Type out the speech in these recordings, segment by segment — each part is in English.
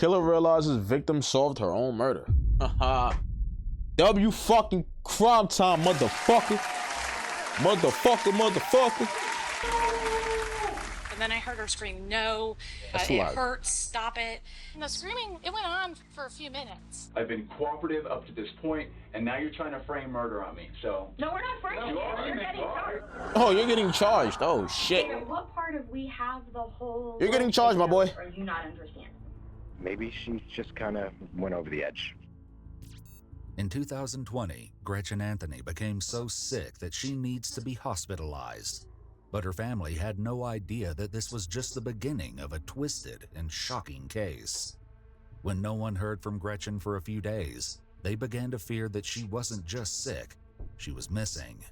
Killer realizes victim solved her own murder. Haha. W fucking crime time, motherfucker. Motherfucker. And then I heard her scream, no, it hurts, stop it. And the screaming, it went on for a few minutes. I've been cooperative up to this point, and now you're trying to frame murder on me, so. No, we're not framing it. You're getting charged. Oh, you're getting charged. Oh, shit. David, what part of we have the whole... You're getting charged, my boy. Are you not understanding? Maybe she just kind of went over the edge. In 2020, Gretchen Anthony became so sick that she needs to be hospitalized. But her family had no idea that this was just the beginning of a twisted and shocking case. When no one heard from Gretchen for a few days, they began to fear that she wasn't just sick, she was missing.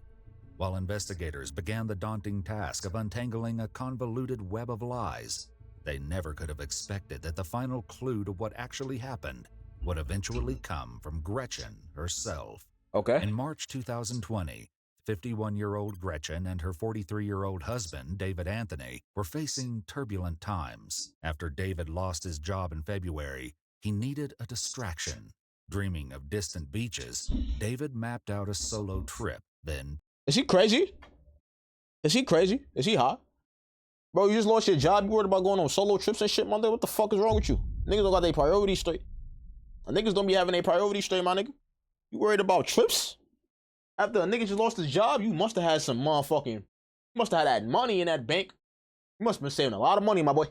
While investigators began the daunting task of untangling a convoluted web of lies, they never could have expected that the final clue to what actually happened would eventually come from Gretchen herself. Okay. In March 2020, 51-year-old Gretchen and her 43-year-old husband, David Anthony, were facing turbulent times. After David lost his job in February, he needed a distraction. Dreaming of distant beaches, David mapped out a solo trip, then... Is he crazy? Is he crazy? Is he hot? Bro, you just lost your job, you worried about going on solo trips and shit, my nigga? What the fuck is wrong with you? Niggas don't got their priorities straight. Niggas don't be having their priorities straight, my nigga. You worried about trips? After a nigga just lost his job, you must have had some motherfucking... You must have had that money in that bank. You must have been saving a lot of money, my boy.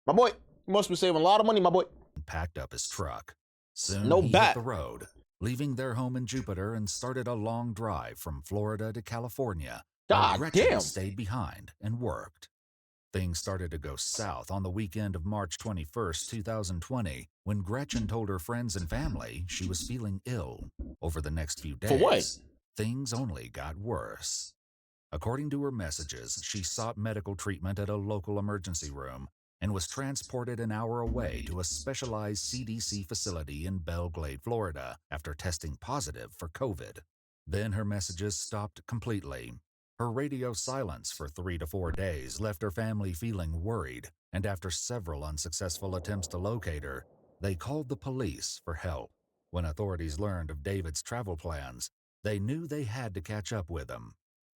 My boy, you must have been saving a lot of money, my boy. Packed up his truck. Soon No he bat. hit the road, leaving their home in Jupiter and started a long drive from Florida to California. God Gretchen damn. stayed behind and worked. Things started to go south on the weekend of March 21st, 2020, when Gretchen told her friends and family she was feeling ill. Over the next few days, For what? Things only got worse. According to her messages, she sought medical treatment at a local emergency room and was transported an hour away to a specialized CDC facility in Belle Glade, Florida, after testing positive for COVID. Then her messages stopped completely. Her radio silence for 3 to 4 days left her family feeling worried, and after several unsuccessful attempts to locate her, they called the police for help. When authorities learned of David's travel plans, they knew they had to catch up with him.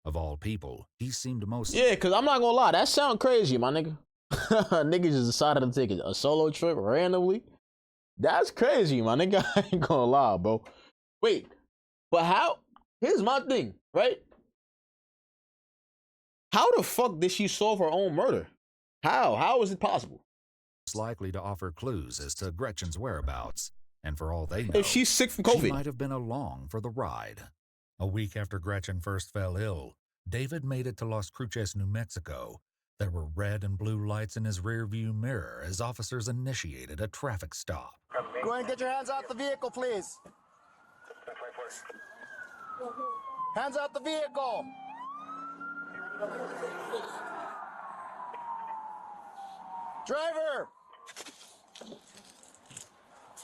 Of all people, he seemed most... Yeah, because I'm not gonna lie, that sound crazy, my nigga. Niggas just decided to take a solo trip randomly. That's crazy, my nigga. I ain't gonna lie, bro. Wait, but how? Here's my thing, right? How the fuck did she solve her own murder? How is it possible? likely to offer clues as to Gretchen's whereabouts, and for all they know, If she's sick from COVID, she might have been along for the ride. A week after Gretchen first fell ill, David made it to Las Cruces, New Mexico. There were red and blue lights in his rearview mirror as officers initiated a traffic stop. Go ahead and get your hands out the vehicle, please. Hands out the vehicle. Driver!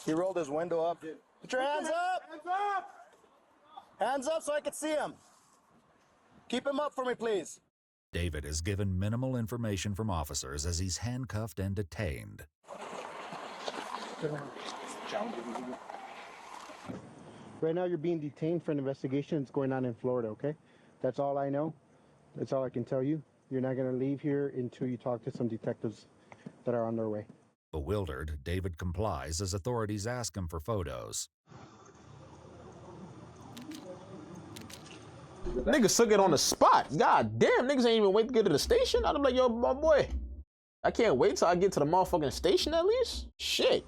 He rolled his window up. Put your hands up! Hands up! Hands up so I can see him. Keep him up for me, please. David is given minimal information from officers as he's handcuffed and detained. Right now you're being detained for an investigation that's going on in Florida, okay? That's all I know. That's all I can tell you. You're not going to leave here until you talk to some detectives that are on their way. Bewildered, David complies as authorities ask him for photos. niggas took it on the spot. God damn, niggas ain't even wait to get to the station. I'm like, yo, my boy, I can't wait till I get to the motherfucking station at least. Shit.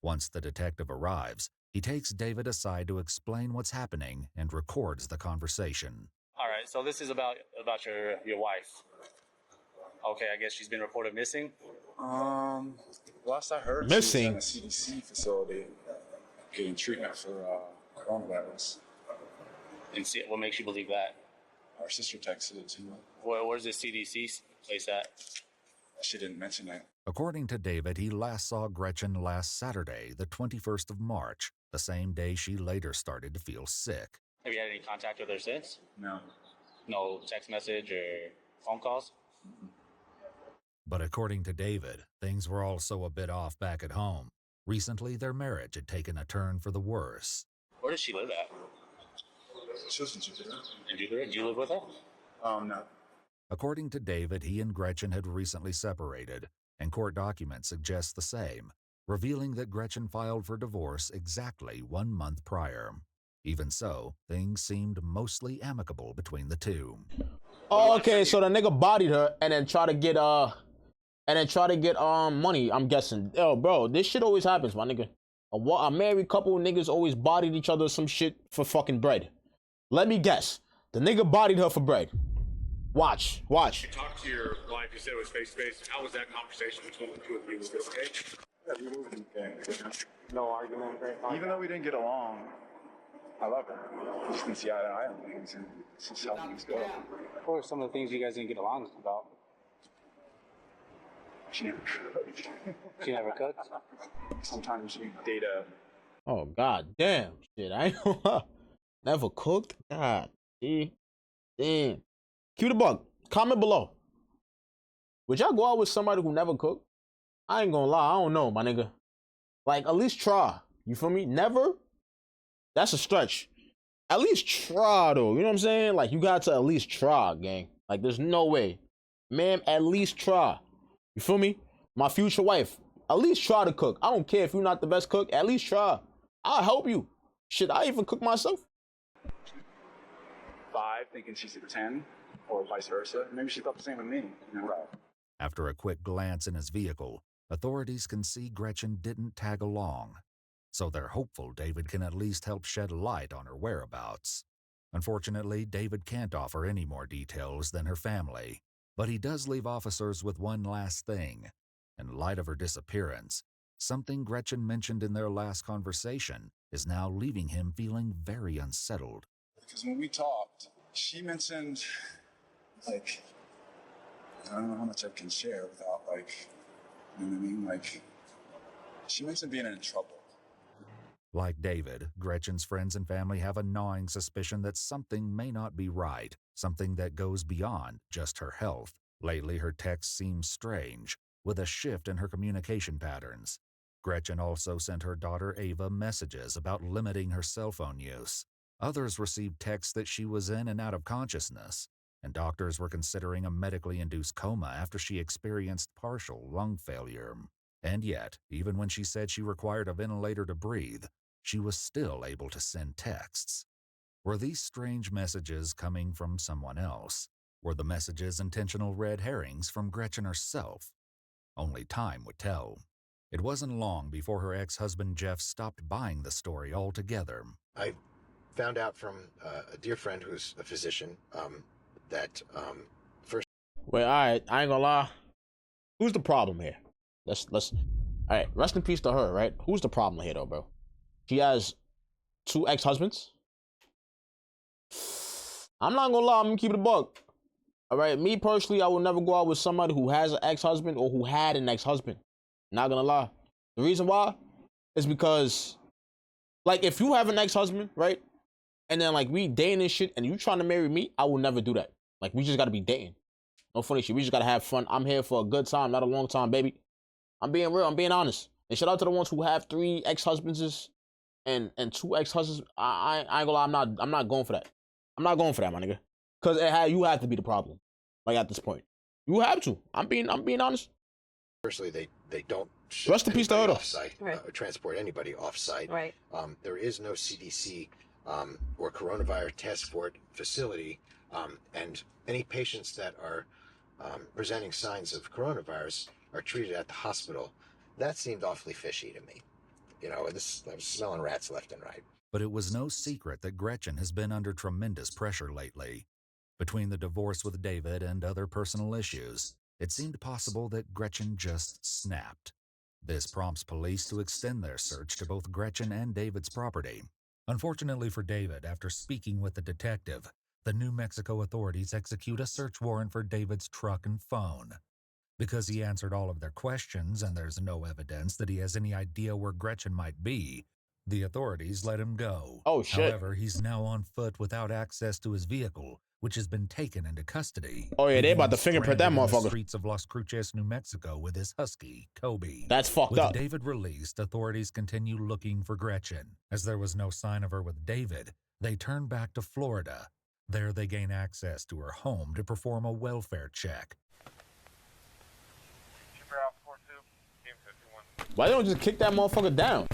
Once the detective arrives, he takes David aside to explain what's happening and records the conversation. All right, so this is about your wife. Okay, I guess she's been reported missing. Last I heard, missing. She was in a CDC facility getting treatment for coronavirus. And see, what makes you believe that? Our sister texted it to me. Where's the CDC place at? She didn't mention that. According to David, he last saw Gretchen last Saturday, the 21st of March, the same day she later started to feel sick. Have you had any contact with her since? No. No text message or phone calls? But according to David, things were also a bit off back at home. Recently, their marriage had taken a turn for the worse. Where does she live at? She lives in Jupiter. In Jupiter? Do you live with her? No. According to David, he and Gretchen had recently separated, and court documents suggest the same, revealing that Gretchen filed for divorce exactly 1 month prior. Even so, things seemed mostly amicable between the two. Oh, okay, so the nigga bodied her and then try to get money, I'm guessing. Yo, bro, this shit always happens, my nigga. A married couple niggas always bodied each other some shit for fucking bread. Let me guess. The nigga bodied her for bread. Watch. You talked to your wife, you said it was face-to-face. How was that conversation between the two of you? Was this okay? Yeah, we were okay. No argument. Even though we didn't get along, I love her. We just didn't see eye to eye on things, and this is how things go. What were some of the things you guys didn't get along about? She never cooked. She never cooked? Sometimes you date a... Oh, god damn. Shit, I ain't gonna lie. Never cooked? God damn. Keep it a buck. Comment below. Would y'all go out with somebody who never cooked? I ain't gonna lie. I don't know, my nigga. Like, at least try. You feel me? Never? That's a stretch. At least try, though. You know what I'm saying? Like, you got to at least try, gang. Like, there's no way. Ma'am, at least try. You feel me? My future wife, at least try to cook. I don't care if you're not the best cook. At least try. I'll help you. Shit, I even cook myself. 5, thinking she's a 10, or vice versa. Maybe she thought the same with me. You know? Right. After a quick glance in his vehicle, authorities can see Gretchen didn't tag along, so they're hopeful David can at least help shed light on her whereabouts. Unfortunately, David can't offer any more details than her family, but he does leave officers with one last thing. In light of her disappearance, something Gretchen mentioned in their last conversation is now leaving him feeling very unsettled. Because when we talked, she mentioned, like, I don't know how much I can share without, like, you know what I mean? Like, she mentioned being in trouble. Like David, Gretchen's friends and family have a gnawing suspicion that something may not be right, something that goes beyond just her health. Lately, her texts seem strange, with a shift in her communication patterns. Gretchen also sent her daughter Ava messages about limiting her cell phone use. Others received texts that she was in and out of consciousness, and doctors were considering a medically induced coma after she experienced partial lung failure. And yet, even when she said she required a ventilator to breathe, she was still able to send texts. Were these strange messages coming from someone else? Were the messages intentional red herrings from Gretchen herself? Only time would tell. It wasn't long before her ex-husband Jeff stopped buying the story altogether. I found out from a dear friend who's a physician that first... Wait, alright, I ain't gonna lie. Who's the problem here? Let's alright, rest in peace to her, right? Who's the problem here though, bro? She has 2 ex-husbands. I'm not gonna lie, I'm gonna keep it a buck. Alright, me personally, I will never go out with somebody who has an ex-husband or who had an ex-husband. Not gonna lie. The reason why is because, like, if you have an ex-husband, right? And then, like, we dating and shit, and you trying to marry me, I will never do that. Like, we just gotta be dating. No funny shit. We just gotta have fun. I'm here for a good time, not a long time, baby. I'm being real. I'm being honest. And shout out to the ones who have 3 ex-husbands and 2 ex-husbands. I ain't gonna lie. I'm not going for that. I'm not going for that, my nigga. Cause you have to be the problem. Like, at this point, you have to. I'm being honest. Firstly, they don't rest in peace to her, off-site, right. Transport anybody off-site. Right. There is no CDC or coronavirus task force facility, and any patients that are presenting signs of coronavirus are treated at the hospital. That seemed awfully fishy to me. You know, I was smelling rats left and right. But it was no secret that Gretchen has been under tremendous pressure lately. Between the divorce with David and other personal issues, it seemed possible that Gretchen just snapped. This prompts police to extend their search to both Gretchen and David's property. Unfortunately for David, after speaking with the detective, the New Mexico authorities execute a search warrant for David's truck and phone. Because he answered all of their questions and there's no evidence that he has any idea where Gretchen might be, the authorities let him go. Oh, shit. However, he's now on foot without access to his vehicle, which has been taken into custody. Oh yeah, they leaving about to him fingerprint that stranded in the motherfucker. streets of Las Cruces, New Mexico, with his husky, Kobe. That's fucked With up. David released, authorities continue looking for Gretchen. As there was no sign of her with David, they turn back to Florida. There they gain access to her home to perform a welfare check. Why they don't just kick that motherfucker down?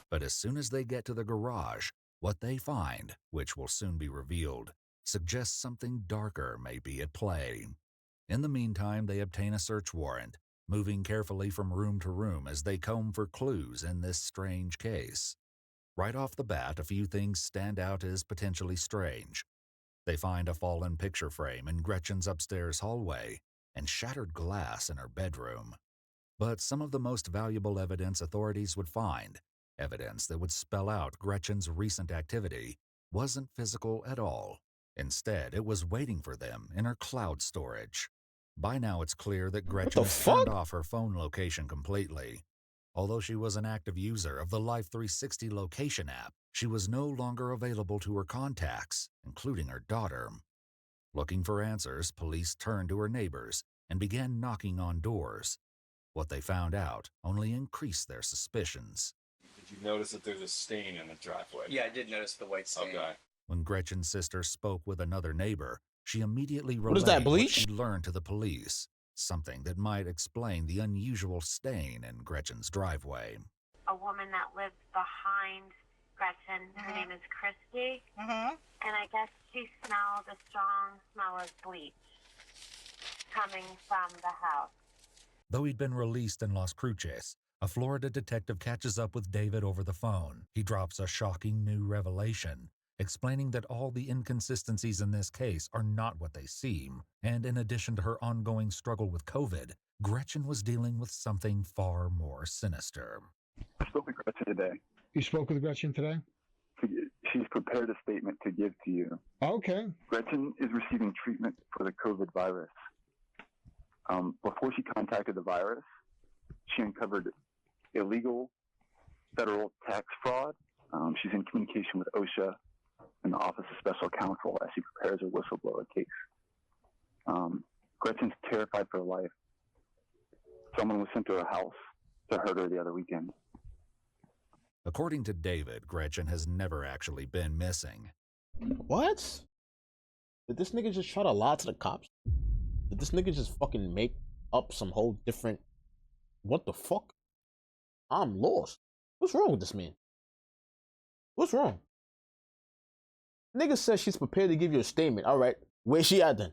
But as soon as they get to the garage, what they find, which will soon be revealed, suggests something darker may be at play. In the meantime, they obtain a search warrant, moving carefully from room to room as they comb for clues in this strange case. Right off the bat, a few things stand out as potentially strange. They find a fallen picture frame in Gretchen's upstairs hallway and shattered glass in her bedroom. But some of the most valuable evidence authorities would find, evidence that would spell out Gretchen's recent activity, wasn't physical at all. Instead, it was waiting for them in her cloud storage. By now, it's clear that Gretchen has turned off her phone location completely. Although she was an active user of the Life 360 location app, she was no longer available to her contacts, including her daughter. Looking for answers, police turned to her neighbors and began knocking on doors. What they found out only increased their suspicions. Did you notice that there's a stain in the driveway? Yeah, I did notice the white stain. Okay. When Gretchen's sister spoke with another neighbor, she immediately What is that, relayed what bleach? she learned to the police, something that might explain the unusual stain in Gretchen's driveway. A woman that lives behind Gretchen, her name is Christy, and I guess she smelled a strong smell of bleach coming from the house. Though he'd been released in Las Cruces, a Florida detective catches up with David over the phone. He drops a shocking new revelation, explaining that all the inconsistencies in this case are not what they seem, and in addition to her ongoing struggle with COVID, Gretchen was dealing with something far more sinister. I spoke with Gretchen today. You spoke with Gretchen today? She's prepared a statement to give to you. Okay. Gretchen is receiving treatment for the COVID virus. Before she contacted the virus, she uncovered illegal federal tax fraud. She's in communication with OSHA and the Office of Special Counsel as she prepares a whistleblower case. Gretchen's terrified for her life. Someone was sent to her house to hurt her the other weekend. According to David, Gretchen has never actually been missing. What? Did this nigga just try to lie to the cops? Did this nigga just fucking make up some whole different... What the fuck? I'm lost. What's wrong with this man? What's wrong? Nigga says she's prepared to give you a statement. All right. Where's she at then?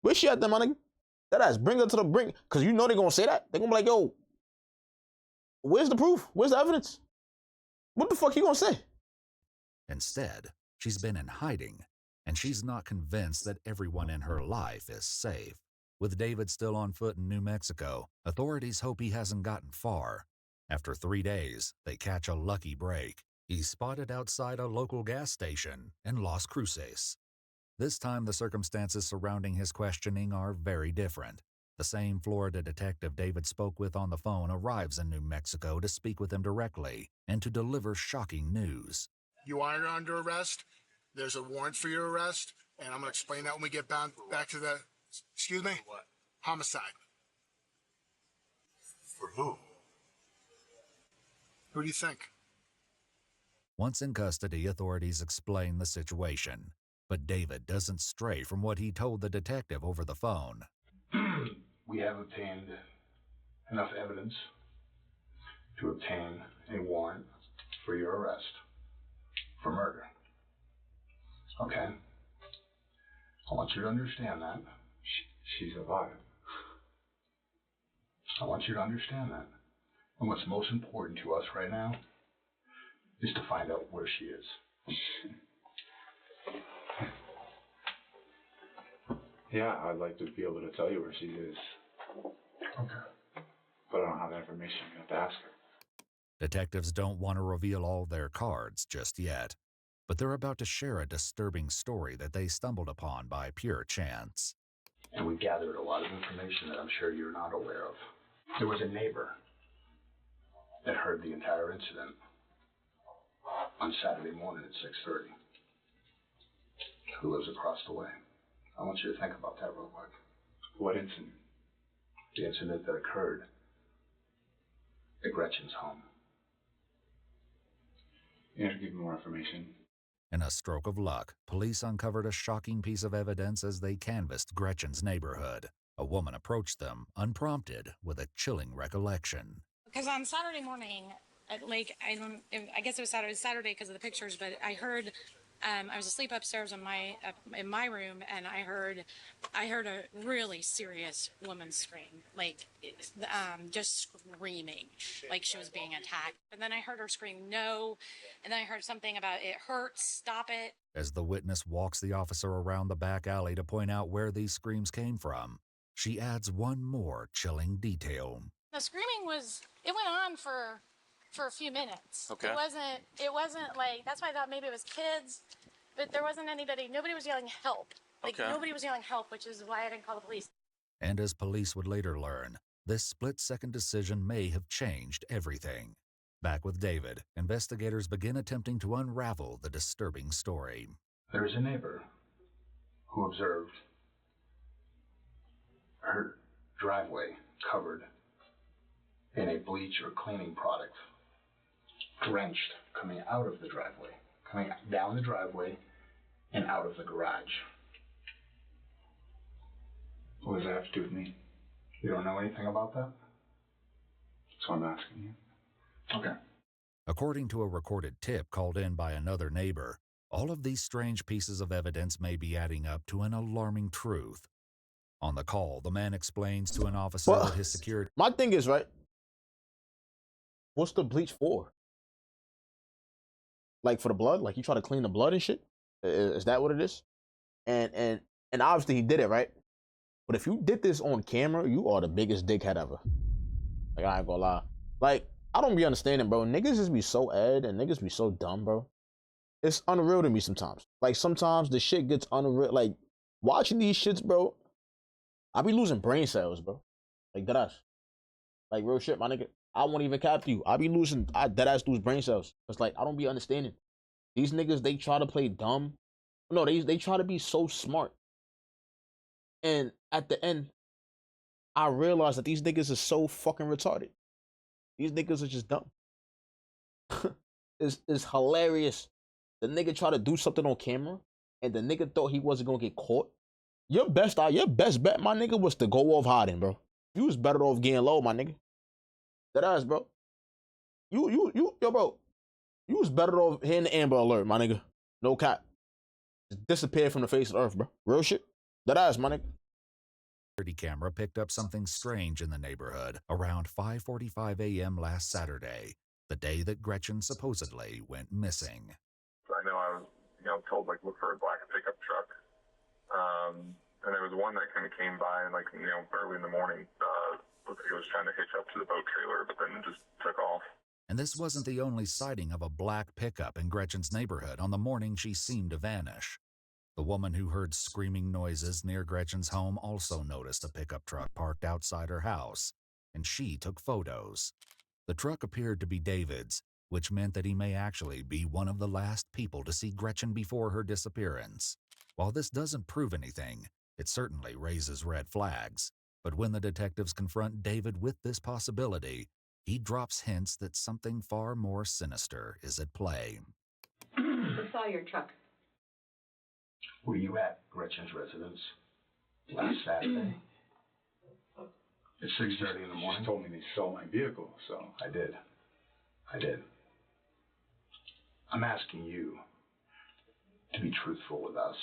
Where's she at then, my nigga? That ass, bring her to the brink. Because you know they're going to say that. They're going to be like, yo, where's the proof? Where's the evidence? What the fuck you going to say? Instead, she's been in hiding, and she's not convinced that everyone in her life is safe. With David still on foot in New Mexico, authorities hope he hasn't gotten far. After 3 days, they catch a lucky break. He's spotted outside a local gas station in Las Cruces. This time, the circumstances surrounding his questioning are very different. The same Florida detective David spoke with on the phone arrives in New Mexico to speak with him directly and to deliver shocking news. You are under arrest. There's a warrant for your arrest, and I'm going to explain that when we get back to the... Excuse me? What? Homicide. For who? Who do you think? Once in custody, authorities explain the situation, but David doesn't stray from what he told the detective over the phone. We have obtained enough evidence to obtain a warrant for your arrest for murder. Okay? I want you to understand that. She's alive. I want you to understand that. And what's most important to us right now is to find out where she is. Yeah, I'd like to be able to tell you where she is. Okay. But I don't have that information. You have to ask her. Detectives don't want to reveal all their cards just yet, but they're about to share a disturbing story that they stumbled upon by pure chance. And we gathered a lot of information that I'm sure you're not aware of. There was a neighbor that heard the entire incident on Saturday morning at 6:30, who lives across the way. I want you to think about that real quick. What incident? The incident that occurred at Gretchen's home. You have to give me more information. In a stroke of luck, police uncovered a shocking piece of evidence as they canvassed Gretchen's neighborhood. A woman approached them, unprompted, with a chilling recollection. Because on Saturday morning, I guess it was Saturday because of the pictures, but I heard, I was asleep upstairs in my room, and I heard a really serious woman scream, like just screaming, like she was being attacked. And then I heard her scream, "No," and then I heard something about "it hurts, stop it." As the witness walks the officer around the back alley to point out where these screams came from, she adds one more chilling detail. The screaming it went on for a few minutes. Okay. It wasn't like, that's why I thought maybe it was kids, but there wasn't nobody was yelling help. Like, Okay. nobody was yelling help, which is why I didn't call the police. And as police would later learn, this split-second decision may have changed everything. Back with David, investigators begin attempting to unravel the disturbing story. There is a neighbor who observed her driveway covered in a bleach or cleaning product, drenched, coming out of the driveway, coming down the driveway and out of the garage. What does that have to do with me? You don't know anything about that? That's why I'm asking you. Okay. According to a recorded tip called in by another neighbor, all of these strange pieces of evidence may be adding up to an alarming truth. On the call, the man explains to an officer that his security... My thing is, right, what's the bleach for? Like, for the blood? Like, you try to clean the blood and shit? Is that what it is? And obviously he did it, right? But if you did this on camera, you are the biggest dickhead ever. Like, I ain't gonna lie. Like, I don't be understanding, bro. Niggas just be so ed and niggas be so dumb, bro. It's unreal to me sometimes. Like, sometimes the shit gets unreal. Like, watching these shits, bro, I be losing brain cells, bro. Like, deadass. Like, real shit, my nigga. I won't even cap you. I deadass lose brain cells. It's like, I don't be understanding. These niggas, they try to play dumb. No, they try to be so smart. And at the end, I realize that these niggas are so fucking retarded. These niggas are just dumb. It's hilarious. The nigga tried to do something on camera, and the nigga thought he wasn't gonna get caught. Your best bet, my nigga, was to go off hiding, bro. You was better off getting low, my nigga. That ass, bro. Yo, bro. You was better off hitting the Amber Alert, my nigga. No cap. Just disappeared from the face of the earth, bro. Real shit. That ass, my nigga. Security camera picked up something strange in the neighborhood around 5:45 a.m. last Saturday, the day that Gretchen supposedly went missing. I know I was, told, look for a black pickup truck. And there was one that kind of came by, early in the morning. Looked like it was trying to hitch up to the boat trailer, but then just took off. And this wasn't the only sighting of a black pickup in Gretchen's neighborhood on the morning she seemed to vanish. The woman who heard screaming noises near Gretchen's home also noticed a pickup truck parked outside her house, and she took photos. The truck appeared to be David's, which meant that he may actually be one of the last people to see Gretchen before her disappearance. While this doesn't prove anything, it certainly raises red flags. But when the detectives confront David with this possibility, he drops hints that something far more sinister is at play. I saw your truck. Were you at Gretchen's residence last Saturday at 6:30 in the morning? She told me they stole my vehicle, so I did. I'm asking you to be truthful with us.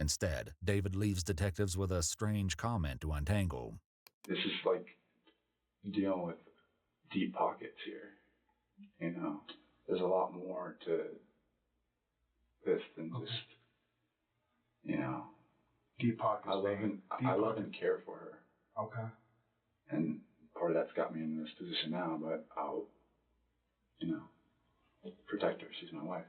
Instead, David leaves detectives with a strange comment to untangle. This is like dealing with deep pockets here. There's a lot more to this than just, Deep pockets. I love and care for her. Okay. And part of that's got me in this position now, but I'll, protect her. She's my wife.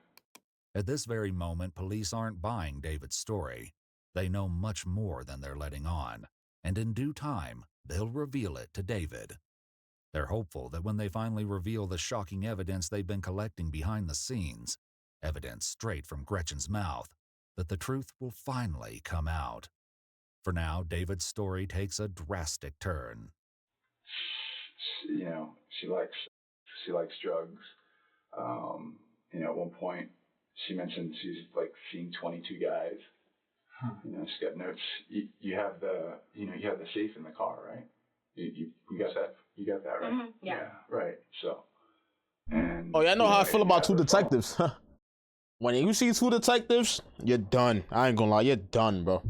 At this very moment, police aren't buying David's story. They know much more than they're letting on, and in due time, they'll reveal it to David. They're hopeful that when they finally reveal the shocking evidence they've been collecting behind the scenes, evidence straight from Gretchen's mouth, that the truth will finally come out. For now, David's story takes a drastic turn. You know, she likes drugs. You know, at one point, she mentioned she's like seen 22 guys. You know, she's got notes. You have the safe in the car, right? You got that? You got that, right? Mm-hmm. Yeah. Right. So. And, oh yeah, I know how I feel about two detectives. When you see two detectives, you're done. I ain't gonna lie, you're done, bro.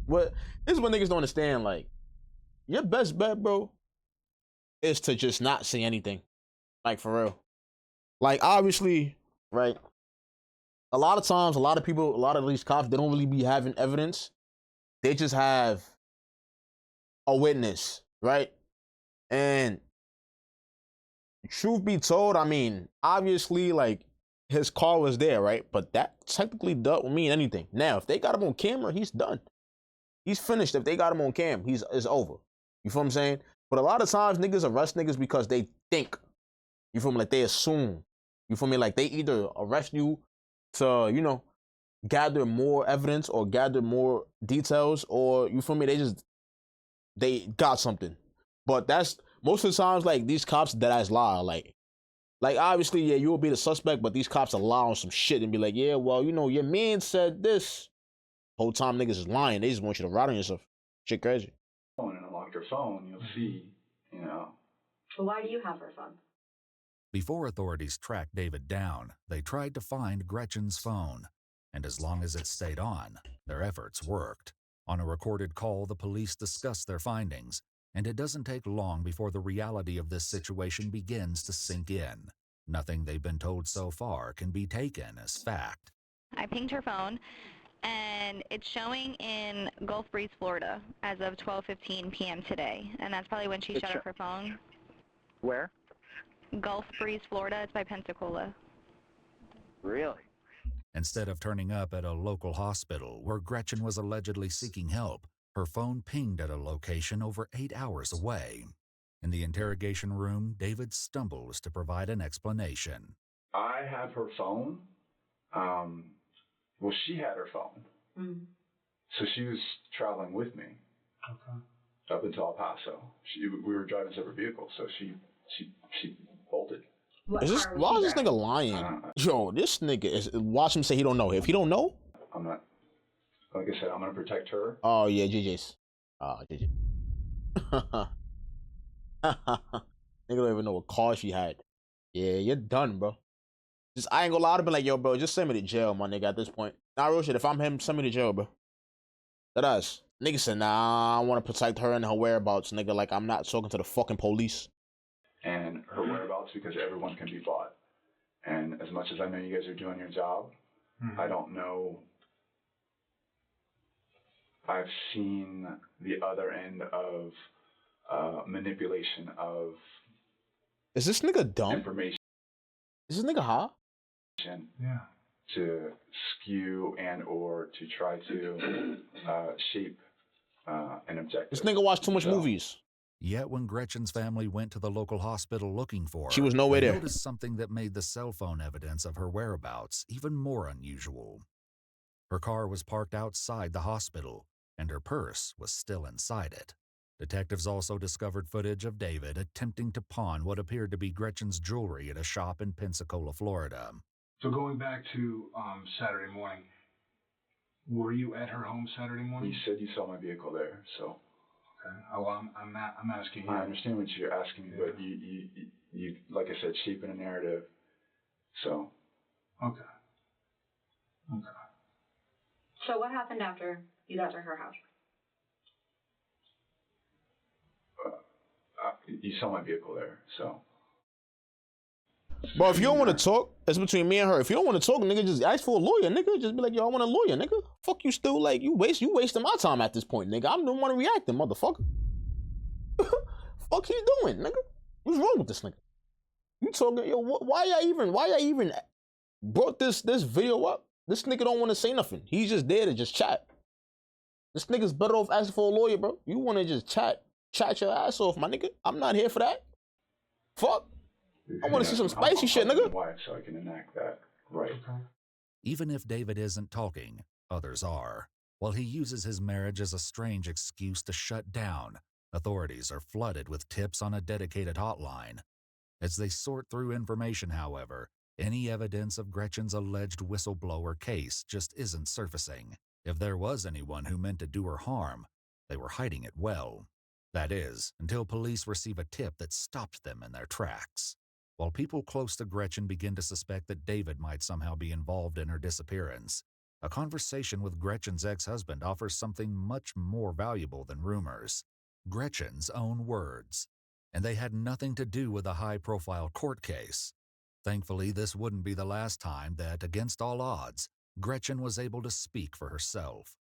What? This is what niggas don't understand. Like, your best bet, bro, is to just not say anything. Like, for real. Like, obviously, right? A lot of times, a lot of people, a lot of these cops, they don't really be having evidence. They just have a witness, right? And truth be told, I mean, obviously, like, his car was there, right? But that technically doesn't mean anything. Now, if they got him on camera, he's done. He's finished. If they got him on cam, it's over. You feel what I'm saying? But a lot of times, niggas arrest niggas because they think. You feel me? Like, they assume. You feel me? Like, they either arrest you to, you know, gather more evidence or gather more details, or, you feel me? They got something. But that's, most of the times, like, these cops deadass lie. Like, obviously, yeah, you will be the suspect, but these cops will lie on some shit and be like, yeah, well, you know, your man said this. Whole time niggas is lying. They just want you to rat on yourself. Shit crazy. And unlock her phone, you'll see, you know. Well, why do you have her phone? Before authorities tracked David down, they tried to find Gretchen's phone. And as long as it stayed on, their efforts worked. On a recorded call, the police discussed their findings, and it doesn't take long before the reality of this situation begins to sink in. Nothing they've been told so far can be taken as fact. I pinged her phone, and it's showing in Gulf Breeze, Florida, as of 12:15 p.m. today, and that's probably when she shut off her phone. Where? Gulf Breeze, Florida. It's by Pensacola. Really? Instead of turning up at a local hospital where Gretchen was allegedly seeking help, her phone pinged at a location over 8 hours away. In the interrogation room, David stumbles to provide an explanation. I have her phone. Well, she had her phone. Mm. So she was traveling with me. Okay. Up until El Paso. We were driving separate vehicles, so she bolted. Why is this nigga lying? Yo, this nigga is, watch him say he don't know. If he don't know, I'm not, like I said, I'm gonna protect her. Oh yeah, JJ's. JJ. Nigga don't even know what car she had. Yeah, you're done, bro. Just, I ain't gonna lie, I'd be like, yo, bro, just send me to jail, my nigga, at this point. Nah, real shit, if I'm him, send me to jail, bro. That us. Nigga said, nah, I want to protect her and her whereabouts, nigga. Like, I'm not talking to the fucking police. And her whereabouts, because everyone can be bought. And as much as I know you guys are doing your job, I don't know. I've seen the other end of manipulation of. Is this nigga dumb? Information. Is this nigga high? Yeah. To skew and or to try to shape an objective. This nigga watched too much movies. Yet when Gretchen's family went to the local hospital looking for her, she was nowhere they there. noticed something that made the cell phone evidence of her whereabouts even more unusual. Her car was parked outside the hospital, and her purse was still inside it. Detectives also discovered footage of David attempting to pawn what appeared to be Gretchen's jewelry at a shop in Pensacola, Florida. So going back to Saturday morning, were you at her home Saturday morning? You said you saw my vehicle there, so. Okay. Well, I'm asking you. I understand what you're asking me, but you like I said, shaping a narrative. So. Okay. So what happened after you got to her house? You saw my vehicle there, so. Bro, if you don't want to talk, it's between me and her. If you don't want to talk, nigga, just ask for a lawyer, nigga. Just be like, yo, I want a lawyer, nigga. Fuck you still, like, you wasting my time at this point, nigga. I'm the one reacting, motherfucker. Fuck you doing, nigga? What's wrong with this nigga? You talking, yo, why y'all even brought this video up? This nigga don't want to say nothing. He's just there to just chat. This nigga's better off asking for a lawyer, bro. You want to just chat your ass off, my nigga. I'm not here for that. Fuck. I want to see some spicy shit, nigga. So I can enact that. Right. Even if David isn't talking, others are. While he uses his marriage as a strange excuse to shut down, authorities are flooded with tips on a dedicated hotline. As they sort through information, however, any evidence of Gretchen's alleged whistleblower case just isn't surfacing. If there was anyone who meant to do her harm, they were hiding it well. That is, until police receive a tip that stopped them in their tracks. While people close to Gretchen begin to suspect that David might somehow be involved in her disappearance, a conversation with Gretchen's ex-husband offers something much more valuable than rumors. Gretchen's own words. And they had nothing to do with a high-profile court case. Thankfully, this wouldn't be the last time that, against all odds, Gretchen was able to speak for herself.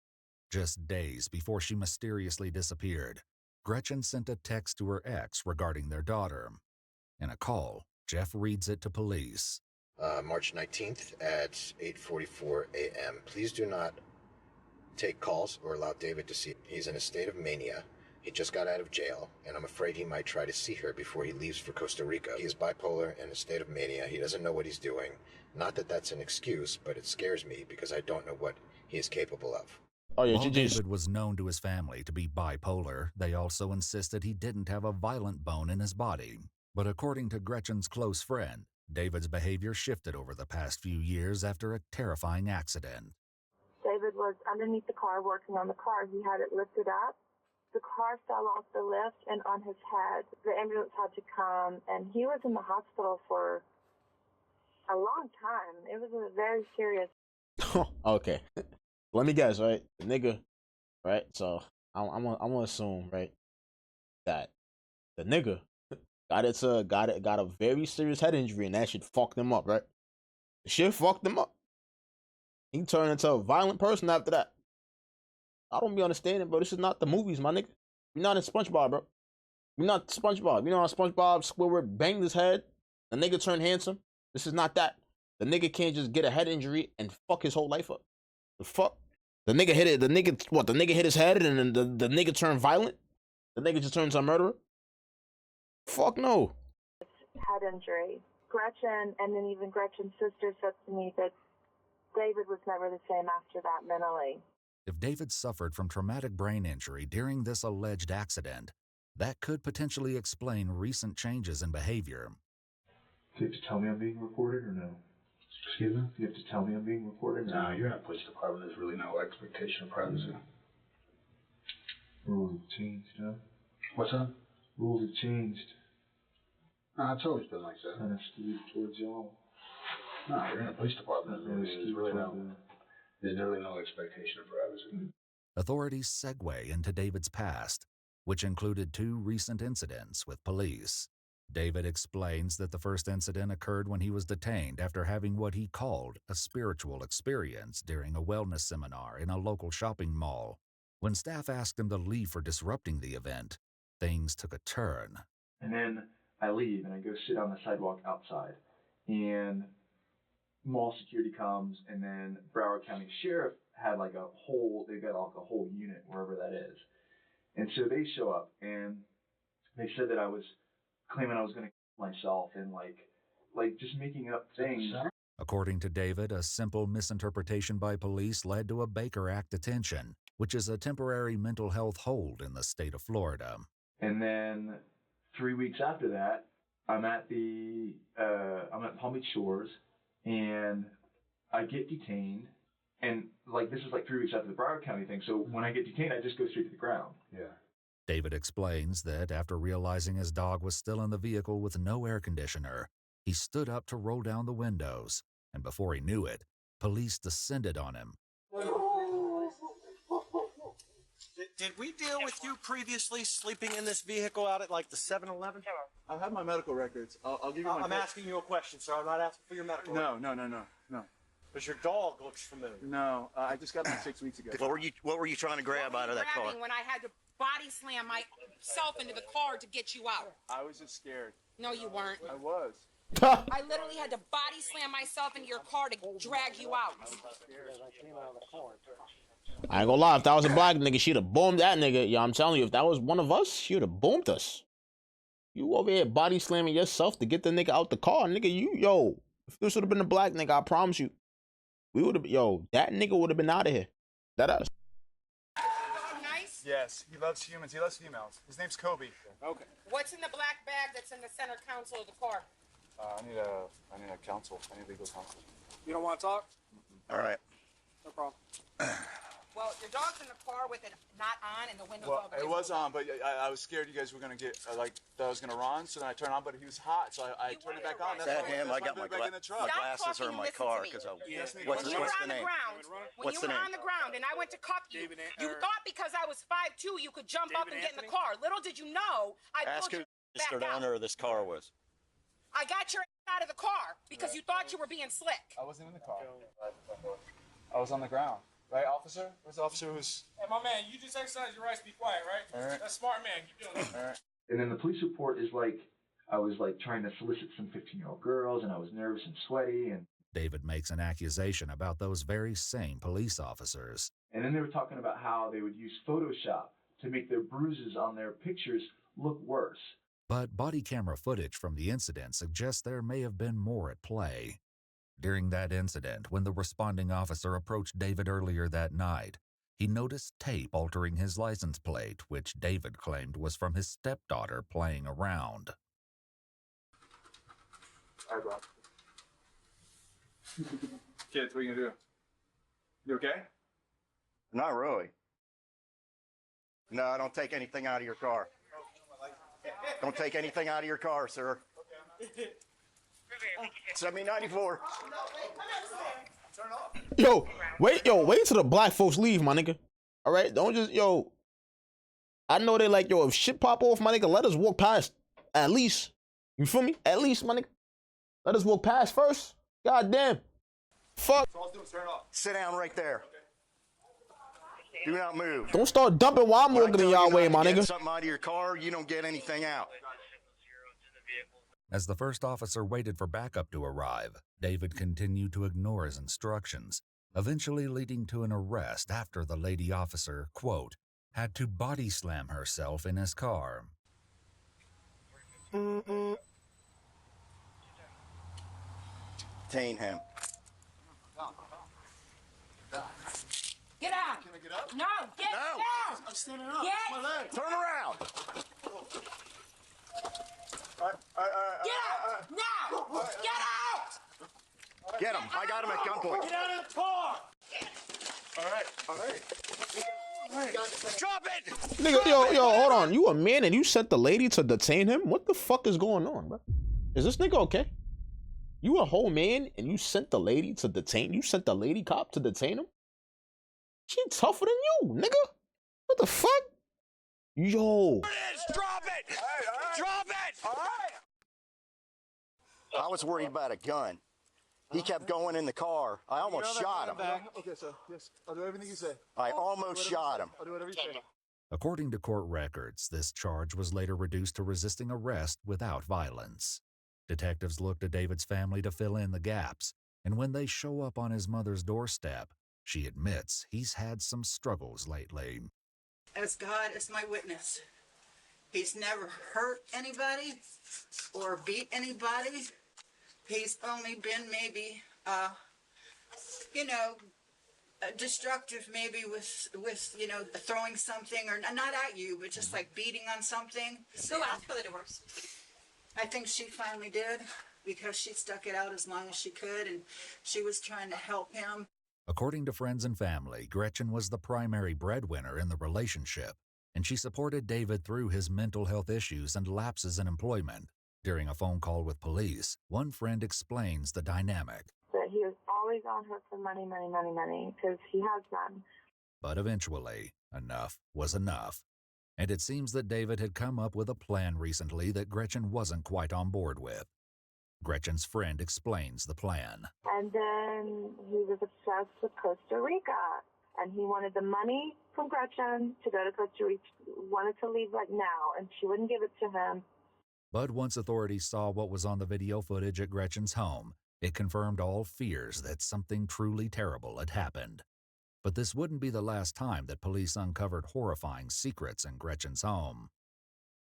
Just days before she mysteriously disappeared, Gretchen sent a text to her ex regarding their daughter. In a call, Jeff reads it to police. March 19th at 8:44 a.m. Please do not take calls or allow David to see. He's in a state of mania. He just got out of jail, and I'm afraid he might try to see her before he leaves for Costa Rica. He is bipolar and in a state of mania. He doesn't know what he's doing. Not that that's an excuse, but it scares me because I don't know what he is capable of. Oh, yeah, While David was known to his family to be bipolar, they also insisted he didn't have a violent bone in his body. But according to Gretchen's close friend, David's behavior shifted over the past few years after a terrifying accident. David was underneath the car working on the car. He had it lifted up. The car fell off the lift and on his head. The ambulance had to come, and he was in the hospital for a long time. It was a very serious. Okay. Let me guess, right? The nigga, right? So I'm gonna assume, right, that the nigga got a very serious head injury, and that shit fucked him up, right? The shit fucked him up. He turned into a violent person after that. I don't be understanding, bro. This is not the movies, my nigga. We're not in SpongeBob, bro. We're not SpongeBob. You know how SpongeBob Squidward banged his head? The nigga turned handsome. This is not that. The nigga can't just get a head injury and fuck his whole life up. The fuck? The nigga hit it. The nigga hit his head and then the nigga turned violent? The nigga just turns a murderer? Fuck no. Head injury. Gretchen, and then even Gretchen's sister said to me that David was never the same after that mentally. If David suffered from traumatic brain injury during this alleged accident, that could potentially explain recent changes in behavior. Do you have to tell me I'm being recorded or no? Excuse me? Do you have to tell me I'm being recorded? No, you're in a police department. There's really no expectation of privacy. Rules have changed, huh? What's that? Rules have changed. No, it's always been like that. And it's towards y'all. No, you're in a police department. There's really no expectation of privacy. Authorities segue into David's past, which included 2 recent incidents with police. David explains that the first incident occurred when he was detained after having what he called a spiritual experience during a wellness seminar in a local shopping mall. When staff asked him to leave for disrupting the event, things took a turn. And then I leave and I go sit on the sidewalk outside. And mall security comes, and then Broward County Sheriff had they've got a whole unit wherever that is. And so they show up and they said that I was claiming I was going to kill myself and like just making up things. According to David, a simple misinterpretation by police led to a Baker Act detention, which is a temporary mental health hold in the state of Florida. And then 3 weeks after that, I'm at Palm Beach Shores, and I get detained. And this is 3 weeks after the Broward County thing. So when I get detained, I just go straight to the ground. Yeah. David explains that after realizing his dog was still in the vehicle with no air conditioner, he stood up to roll down the windows, and before he knew it, police descended on him. Did we deal with you previously sleeping in this vehicle out at the 7-Eleven? I have my medical records. I'll give you my... I'm asking you a question, sir. I'm not asking for your medical records. No. Because your dog looks familiar. No, I just got them 6 weeks ago. What were you trying to grab out of that car? When I had to body slam myself into the car to get you out. I was just scared. No, you weren't. I was. I literally had to body slam myself into your car to drag you out. I came out of the car. I ain't gonna lie, if that was a black nigga, she'd have boomed that nigga. Yo, I'm telling you, if that was one of us, she would have boomed us. You over here body slamming yourself to get the nigga out the car, nigga. If this would have been a black nigga, I promise you, we would have, that nigga would have been out of here. That us. Nice. Yes, he loves humans. He loves females. His name's Kobe. Okay. What's in the black bag that's in the center console of the car? I need a counsel. I need legal counsel. You don't want to talk? All right. No problem. Well, your dog's in the car with it not on and the windows all Well, the way it was open. on, but I was scared you guys were gonna get that I was gonna run. So then I turned on, but he was hot, so I turned it back on. Is that him? I got my back in the truck. glasses are in my car because I. What's When you were on the name? the ground, when What's you the were name? on the ground and I went to cuff you, you thought because I was 5'2", you could jump up and get in the car. Little did you know, I Ask pulled who you back the out. owner of this car was. I got your ass out of the car because you thought you were being slick. I wasn't in the car. I was on the ground. Right, officer? Where's the officer who's... Hey, my man, you just exercise your rights to be quiet, right? All right. That's smart, man. Keep doing that. All right. And then the police report is like, I was like trying to solicit some 15-year-old girls and I was nervous and sweaty and David makes an accusation about those very same police officers. And then they were talking about how they would use Photoshop to make their bruises on their pictures look worse. But body camera footage from the incident suggests there may have been more at play. During that incident, when the responding officer approached David earlier that night, he noticed tape altering his license plate, which David claimed was from his stepdaughter playing around. All right, bro. Kids, what are you gonna do? You okay? Not really. No, I don't take anything out of your car. Don't take anything out of your car, sir. 7094. Wait till the black folks leave, my nigga. All right, don't just, I know they like, if shit pop off, my nigga, let us walk past. At least. You feel me? At least, my nigga. Let us walk past first. God damn. Fuck. Sit down right there. Do not move. Don't start dumping while I'm walking in y'all way, my Get nigga. something out of your car, you don't get anything out. As the first officer waited for backup to arrive, David continued to ignore his instructions, eventually leading to an arrest after the lady officer, quote, had to body slam herself in his car. Detain him. Get out. Can I get up? No, get No. down. I'm standing up. Get. My leg. Turn around. Get out. Now. Get out. Get him. I got him at gunpoint. Get out of the car. All right. Drop it. Nigga, yo, hold on. You a man and you sent the lady to detain him? What the fuck is going on, bro? Is this nigga okay? You a whole man and you sent the lady to detain? You sent the lady cop to detain him? She tougher than you, nigga. What the fuck? Yo. There it is. Drop it. Drop it. All right. I was worried about a gun. He kept going in the car. I almost shot him. Okay, sir. Yes, I'll do everything you say. I almost shot him. I'll do whatever you say. According to court records, this charge was later reduced to resisting arrest without violence. Detectives looked to David's family to fill in the gaps, and when they show up on his mother's doorstep, she admits he's had some struggles lately. As God is my witness, he's never hurt anybody or beat anybody. He's only been maybe, destructive maybe with throwing something or not at you, but just like beating on something. So ask for the divorce. I think she finally did because she stuck it out as long as she could and she was trying to help him. According to friends and family, Gretchen was the primary breadwinner in the relationship, and she supported David through his mental health issues and lapses in employment. During a phone call with police, one friend explains the dynamic. That he was always on her for money, because he has none. But eventually, enough was enough. And it seems that David had come up with a plan recently that Gretchen wasn't quite on board with. Gretchen's friend explains the plan. And then he was obsessed with Costa Rica. And he wanted the money from Gretchen to go to Costa Rica. Wanted to leave like now, and she wouldn't give it to him. But once authorities saw what was on the video footage at Gretchen's home, it confirmed all fears that something truly terrible had happened. But this wouldn't be the last time that police uncovered horrifying secrets in Gretchen's home.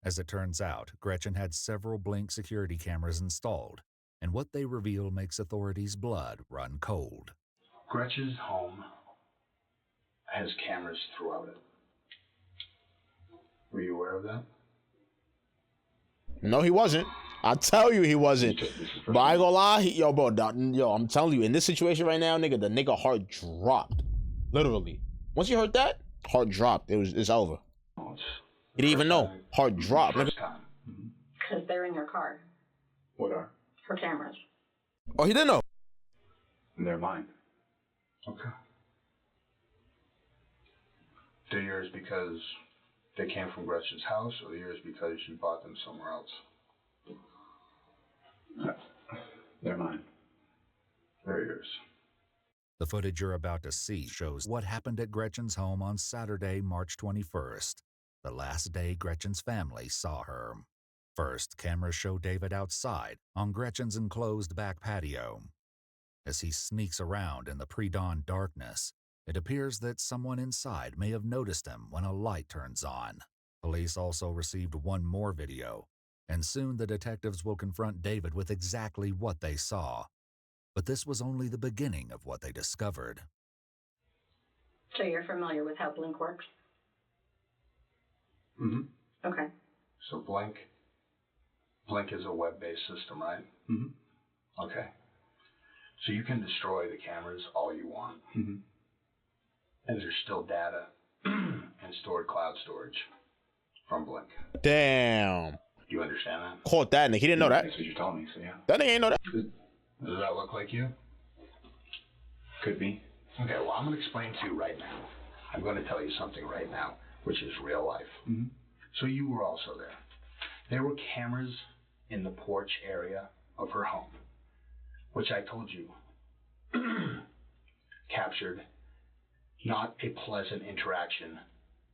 As it turns out, Gretchen had several Blink security cameras installed, and what they reveal makes authorities' blood run cold. Gretchen's home has cameras throughout it. Were you aware of that? No, he wasn't. I tell you he wasn't. But I ain't gonna lie, I'm telling you, in this situation right now, nigga, the nigga heart dropped. Literally. Once you heard that, heart dropped. It's over. He didn't even know. Heart dropped. Because they're in your car. What are? Her cameras. Oh, he didn't know. They're mine. Okay. They're yours because they came from Gretchen's house, or they're yours because you bought them somewhere else? They're mine. They're yours. The footage you're about to see shows what happened at Gretchen's home on Saturday, March 21st, the last day Gretchen's family saw her. First, cameras show David outside on Gretchen's enclosed back patio. As he sneaks around in the pre-dawn darkness, it appears that someone inside may have noticed him when a light turns on. Police also received one more video, and soon the detectives will confront David with exactly what they saw. But this was only the beginning of what they discovered. So you're familiar with how Blink works? Mm-hmm. Okay. So Blink is a web-based system, right? Mm-hmm. Okay. So you can destroy the cameras all you want. Mm-hmm. And there's still data and stored cloud storage from Blink. Damn. Do you understand that? Caught that nigga. He didn't know that. That's what you're telling me, so yeah. That nigga ain't know that. Does that look like you? Could be. Okay, well, I'm going to explain to you right now. I'm going to tell you something right now, which is real life. Mm-hmm. So you were also there. There were cameras in the porch area of her home, which I told you captured not a pleasant interaction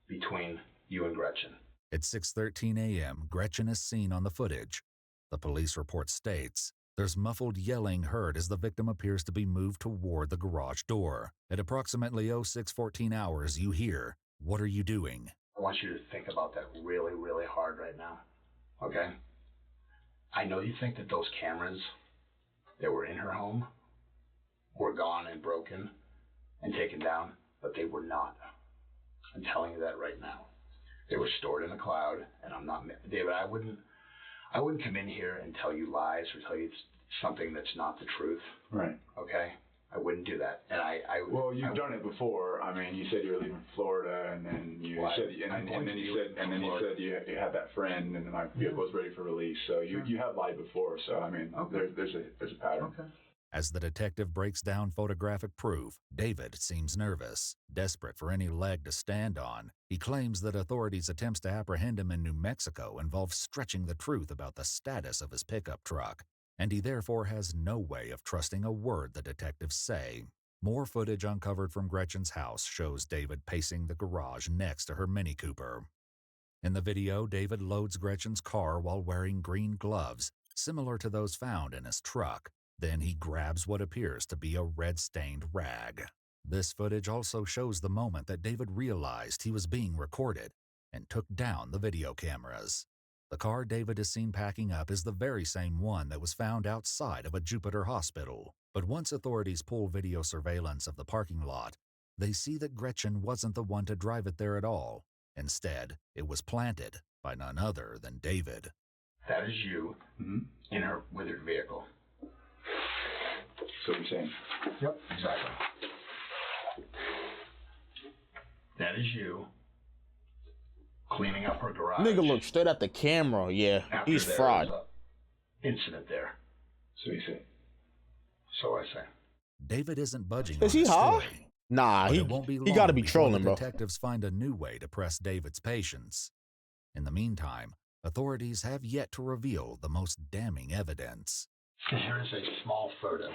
between you and Gretchen. At 6:13 a.m., Gretchen is seen on the footage. The police report states there's muffled yelling heard as the victim appears to be moved toward the garage door. At approximately 06:14 hours, you hear, "What are you doing?" I want you to think about that really, really hard right now, okay? I know you think that those cameras that were in her home were gone and broken and taken down, but they were not. I'm telling you that right now. They were stored in the cloud, and I'm not, David, I wouldn't come in here and tell you lies or tell you something that's not the truth. Right. Okay? I wouldn't do that. And well, you've done it before. I mean, you said you were leaving Florida, and then you said you had that friend, and then my vehicle was ready for release. So you have lied before. So I mean, there's a pattern. Okay. As the detective breaks down photographic proof, David seems nervous. Desperate for any leg to stand on, he claims that authorities' attempts to apprehend him in New Mexico involve stretching the truth about the status of his pickup truck, and he therefore has no way of trusting a word the detectives say. More footage uncovered from Gretchen's house shows David pacing the garage next to her Mini Cooper. In the video, David loads Gretchen's car while wearing green gloves, similar to those found in his truck. Then he grabs what appears to be a red-stained rag. This footage also shows the moment that David realized he was being recorded and took down the video cameras. The car David is seen packing up is the very same one that was found outside of a Jupiter hospital. But once authorities pull video surveillance of the parking lot, they see that Gretchen wasn't the one to drive it there at all. Instead, it was planted by none other than David. That is you in her withered vehicle. So what you're saying? Yep, exactly. That is you cleaning up her garage. Nigga look straight at the camera. Yeah, after he's there fried. was a incident there. So you say? So I say. David isn't budging Is on he his high? story. Nah, But he it won't be gotta long be before trolling, the bro. detectives find a new way to press David's patience. In the meantime, authorities have yet to reveal the most damning evidence. Here is a small photo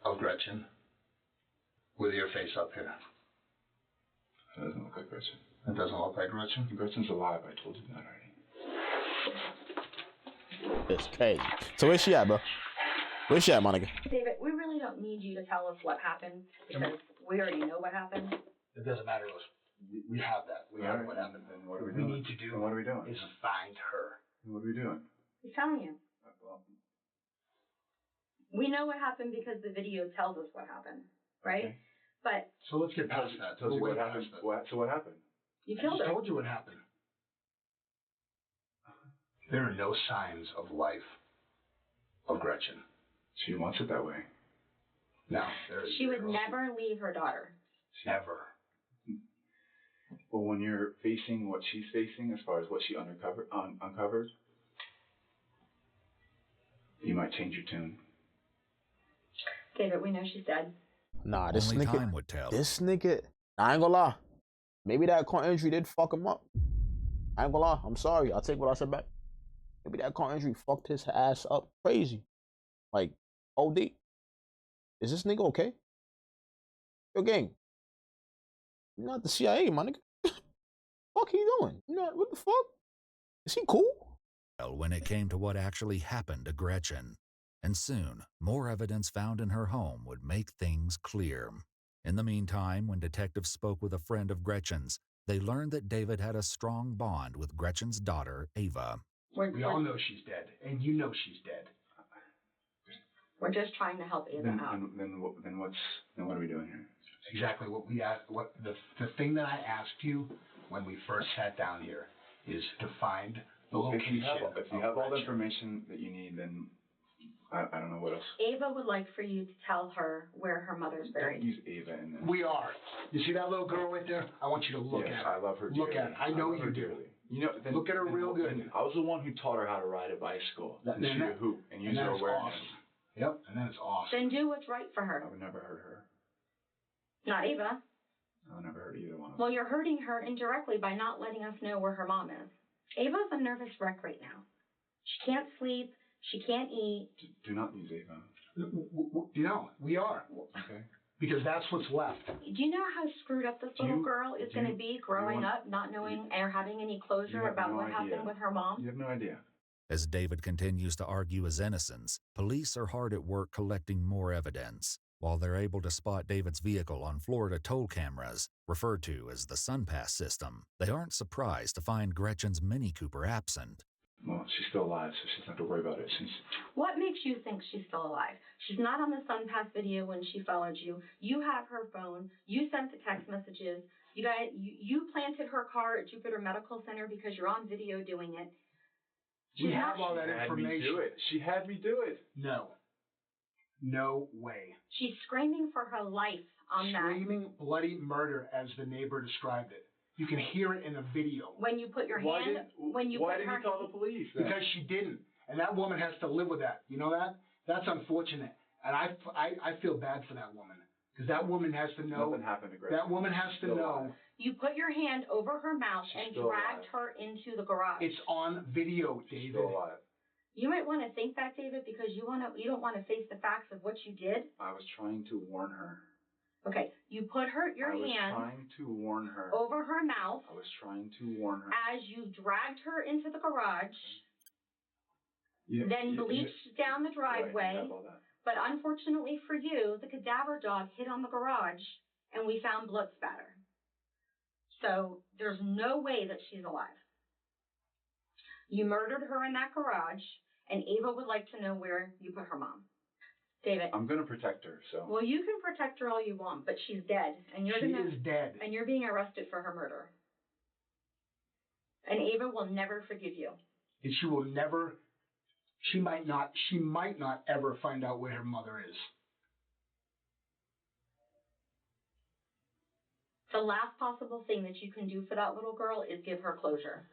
of Gretchen with your face up here. That doesn't look like Gretchen. It doesn't look like Gretchen? Gretchen's alive. I told you that already. It's crazy. So where's she at, bro? Where's she at, my nigga? David, we really don't need you to tell us what happened because we already know what happened. It doesn't matter to us. We have that. We have what happened. Then what are What we we doing? need to do Then what are we doing? is find her. What are we doing? He's telling you. Well, We know what happened because the video tells us what happened, right? Okay. But So let's get past that. Tells you We'll what wait happened. past that. So what happened? you I killed just her. told you what happened. There are no signs of life of Gretchen. She wants it that way. No, there is She would zero. never leave her daughter. Never. Well, when you're facing what she's facing, as far as what she uncovered, you might change your tune. David, we know she's dead. Nah, this Only nigga. time would tell. This nigga. I ain't gonna lie. Maybe that car injury did fuck him up. I ain't gonna lie. I'm sorry. I'll take what I said back. Maybe that car injury fucked his ass up crazy. Like, OD. Is this nigga okay? Yo, gang. You're not the CIA, my nigga. Fuck he doing? You know what the fuck? Is he cool? When it came to what actually happened to Gretchen. And soon, more evidence found in her home would make things clear. In the meantime, when detectives spoke with a friend of Gretchen's, they learned that David had a strong bond with Gretchen's daughter, Ava. We all know she's dead, and you know she's dead. We're just trying to help Ava Then out. what are we doing here? Exactly what we asked. What the thing that I asked you when we first sat down here is to find the location. If you have all the information that you need, then I don't know what else. Ava would like for you to tell her where her mother's buried. Don't use Ava in this. We are. You see that little girl right there? I want you to look Yes, at her. I love her Look dearly. at her. I know love her you do. dearly. You know, Look at her real good. I was the one who taught her how to ride a bicycle. And shoot a hoop and use her that's awareness. awesome. Yep, and that's awesome. Then do what's right for her. I would never hurt her. Not Ava. I would never hurt either one of them. Well, you're hurting her indirectly by not letting us know where her mom is. Ava's a nervous wreck right now. She can't sleep. She can't eat. Do not use Ava. You know, we are. Okay. Because that's what's left. Do you know how screwed up this little girl is going to be growing up, not knowing or having any closure have about no what idea. happened with her mom? You have no idea. As David continues to argue his innocence, police are hard at work collecting more evidence. While they're able to spot David's vehicle on Florida toll cameras, referred to as the SunPass system, they aren't surprised to find Gretchen's Mini Cooper absent. Well, she's still alive, so she doesn't have to worry about it. What makes you think she's still alive? She's not on the SunPass video when she followed you. You have her phone. You sent the text messages. You planted her car at Jupiter Medical Center because you're on video doing it. We have all that information. She had me do it. No. No way. She's screaming for her life on that. Screaming bloody murder, as the neighbor described it. You can hear it in the video. When you put your Why hand, didn't- when you why put didn't her you call the police then? Because she didn't. And that woman has to live with that. You know that? That's unfortunate. And I feel bad for that woman. Because that woman has to know. Nothing happened to Gretchen. That woman has to Still know. alive. You put your hand over her mouth She's and still dragged alive. her into the garage. It's on video, David. Still alive. You might want to think that, David, because you don't want to face the facts of what you did. I was trying to warn her. Okay, you put your I was hand trying to warn her. over her mouth I was trying to warn her. as you dragged her into the garage, You- then you- bleached down the Right, you driveway. have all that. But unfortunately for you, the cadaver dog hit on the garage, and we found blood spatter. So there's no way that she's alive. You murdered her in that garage, and Ava would like to know where you put her mom. David. I'm going to protect her, so. Well, you can protect her all you want, but she's dead, and She is dead. and you're being arrested for her murder. And Ava will never forgive you. And she will never. She might not ever find out where her mother is. The last possible thing that you can do for that little girl is give her closure.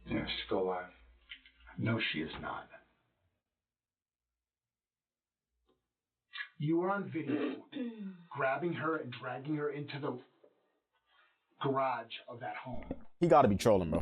Yeah, she's still alive. No, she is not. You were on video grabbing her and dragging her into the garage of that home. He got to be trolling, bro.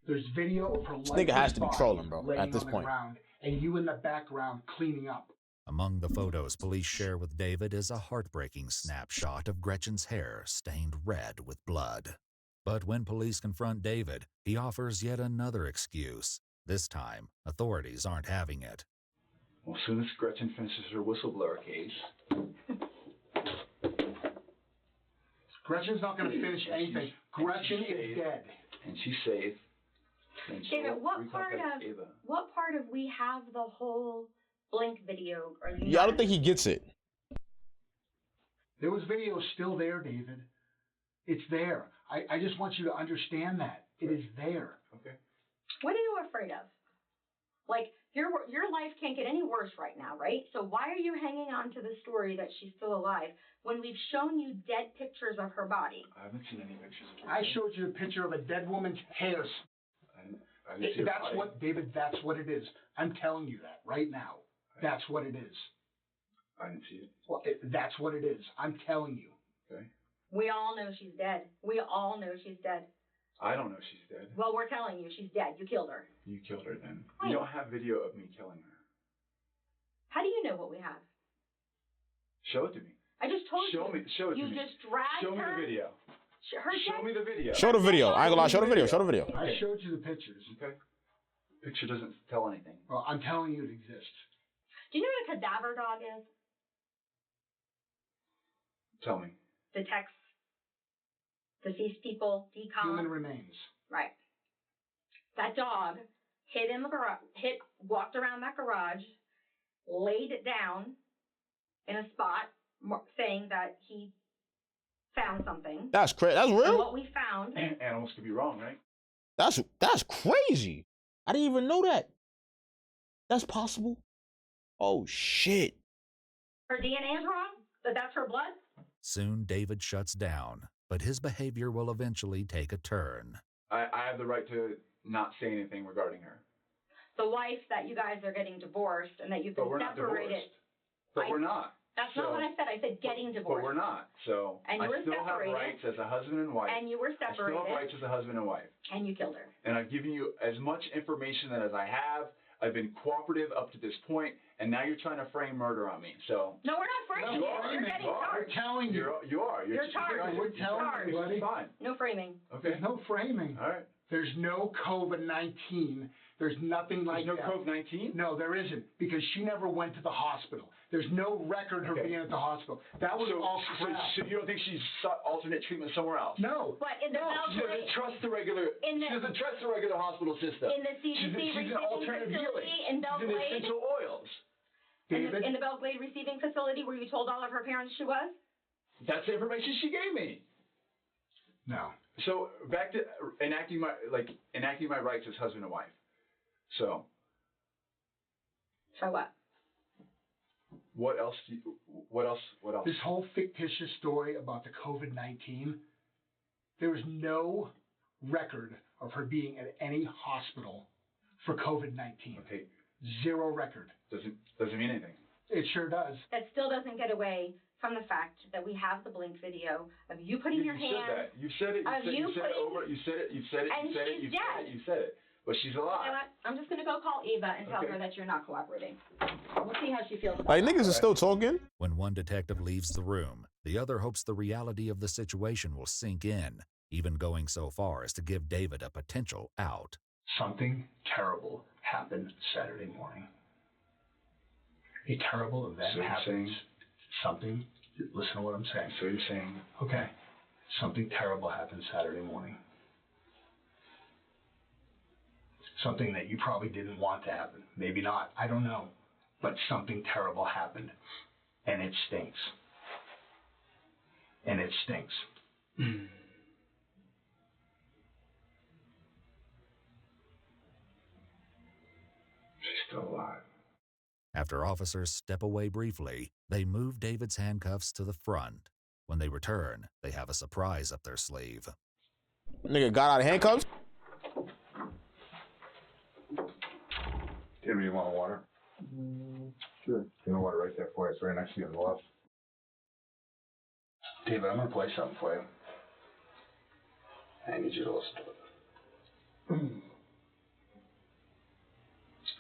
There's video of her This nigga has to be body trolling, bro, laying at this on the point. ground, and you in the background cleaning up. Among the photos police share with David is a heartbreaking snapshot of Gretchen's hair stained red with blood. But when police confront David, he offers yet another excuse. This time, authorities aren't having it. Well, as soon as Gretchen finishes her whistleblower case. Gretchen's not going to finish anything. Gretchen is dead. And she's safe. And David, what part of we have the whole Blink video? Are you? Yeah, I don't think he gets it. There was video still there, David. It's there. I just want you to understand that. It is there. Okay. What are you afraid of? Like, your life can't get any worse right now, right? So why are you hanging on to the story that she's still alive when we've shown you dead pictures of her body? I haven't seen any pictures of her. I showed you a picture of a dead woman's hairs. I didn't see her That's body. what, David, that's what it is. I'm telling you that right now. That's what it is. I didn't see it. Well, that's what it is. I'm telling you. Okay. We all know she's dead. We all know she's dead. I don't know if she's dead. Well, we're telling you she's dead. You killed her. You killed her then. Wait. You don't have video of me killing her. How do you know what we have? Show it to me. I just told you. Show it You to me. just dragged Show me her. the video. Show me the video. Show the video. I ain't gonna lie. Show the video. Show the video. I showed you the pictures. Okay. Picture doesn't tell anything. Well, I'm telling you it exists. Do you know what a cadaver dog is? Tell me. Detects deceased people, decom. Human remains. Right. That dog hid in the garage, walked around that garage, laid it down in a spot, saying that he found something. That's crazy. That's And real. what we found. Animals could be wrong, right? That's crazy. I didn't even know that. That's possible. Oh shit. Her DNA is wrong. That's her blood. Soon, David shuts down, but his behavior will eventually take a turn. I have the right to not say anything regarding her. The wife that you guys are getting divorced and that you've been But we're not separated. divorced. But we're not. That's not what I said. I said getting divorced. But we're not. So And you I were still separated. have rights as a husband and wife. And you were I still separated. have rights as a husband and wife. And you killed her. And I've given you as much information as I have. I've been cooperative up to this point, and now you're trying to frame murder on me. So No, we're not framing You it. are. You're getting charged. We're telling you. you are. You're charged. We're telling you, buddy. Fine. No framing. Okay. There's no framing. All right. There's no COVID-19. There's nothing like There's that. no COVID-19? No, there isn't, because she never went to the hospital. There's no record of her being at the hospital. That was all crap. So you don't think she sought alternate treatment somewhere else? No. But in the She doesn't trust the regular. In the- she doesn't trust the regular hospital system. In the CDC she's receiving an alternative facility healing. in She's in Belgrade. essential oils. In the Belgrade receiving facility where you told all of her parents she was? That's the information she gave me. No. So back to enacting my rights as husband and wife. So what? What else? What else? This whole fictitious story about the COVID-19, there was no record of her being at any hospital for COVID-19. Okay. Zero record. Doesn't mean anything. It sure does. That still doesn't get away from the fact that we have the Blink video of you putting your hand. You said it. You said it. You said it. You said it. And You said it. she's You dead. said it. You said it. But she's You know alive. what? I'm just gonna go call Eva and tell Okay. her that you're not cooperating. We'll see how she feels about Like that. niggas is still talking. When one detective leaves the room, the other hopes the reality of the situation will sink in, even going so far as to give David a potential out. Something terrible happened Saturday morning. A terrible event So you're happened. saying- Something. Listen to what I'm saying. So you're saying Okay. Something terrible happened Saturday morning. Something that you probably didn't want to happen. Maybe not. I don't know. But something terrible happened. And it stinks. And it stinks. she's still alive. After officers step away briefly, they move David's handcuffs to the front. When they return, they have a surprise up their sleeve. Nigga got out of handcuffs. Tim, you want water? Sure. You know what? Right there for you. It's right next to you on the left. David, I'm going to play something for you. I need you to listen to it.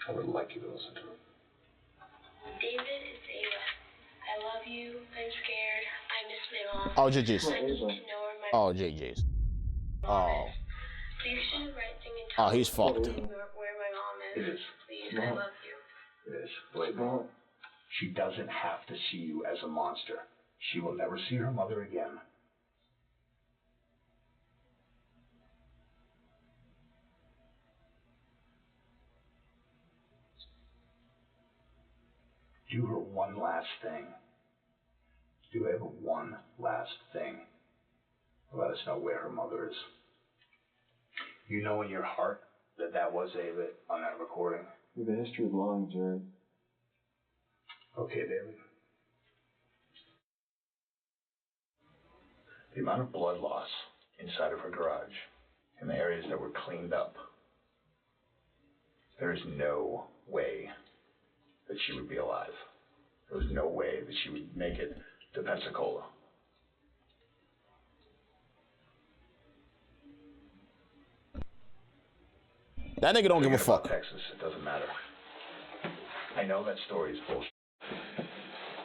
I would like you to listen to it. David, it's Ava. I love you. I'm scared. I miss my mom. Oh, JJ's. I need to know where my Oh, JJ's. Oh. Please do the right thing and Oh, tell he's me fucked. where my mom It is. Please, I love you. It is. Wait. She doesn't have to see you as a monster. She will never see her mother again. Do her one last thing. Do ever one last thing. Let us know where her mother is. You know in your heart that that was Ava on that recording? We have a history of lying, Jared. Okay, David. The amount of blood loss inside of her garage in the areas that were cleaned up, there is no way that she would be alive. There was no way that she would make it to Pensacola. That nigga don't give a fuck. Texas, it doesn't matter. I know that story is bullshit.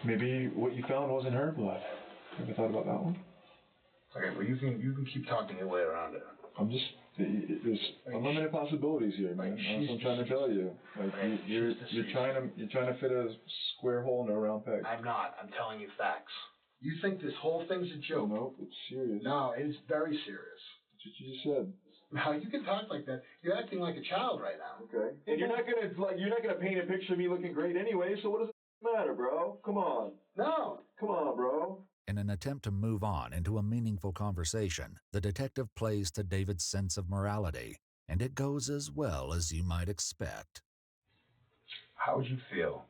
Maybe what you found wasn't her blood. Ever thought about that one? Okay, well you can keep talking your way around it. I'm just there's unlimited possibilities here, man. That's what I'm trying to tell you. Like you're trying to fit a square hole in a round peg. I'm not. I'm telling you facts. You think this whole thing's a joke? Nope, it's serious. No, it's very serious. That's what you just said. Now you can talk like that. You're acting like a child right now. Okay. And you're not gonna paint a picture of me looking great anyway. So what does it matter, bro? Come on. No. Come on, bro. In an attempt to move on into a meaningful conversation, the detective plays to David's sense of morality, and it goes as well as you might expect. How would you feel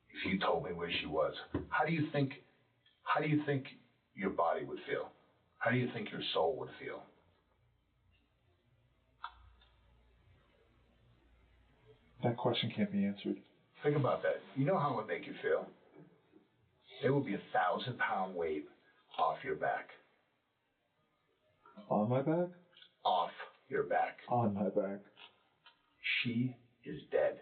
if you told me where she was? How do you think your body would feel? How do you think your soul would feel? That question can't be answered. Think about that. You know how it would make you feel? There would be 1,000-pound weight off your back. On my back? Off your back. On my back. She is dead.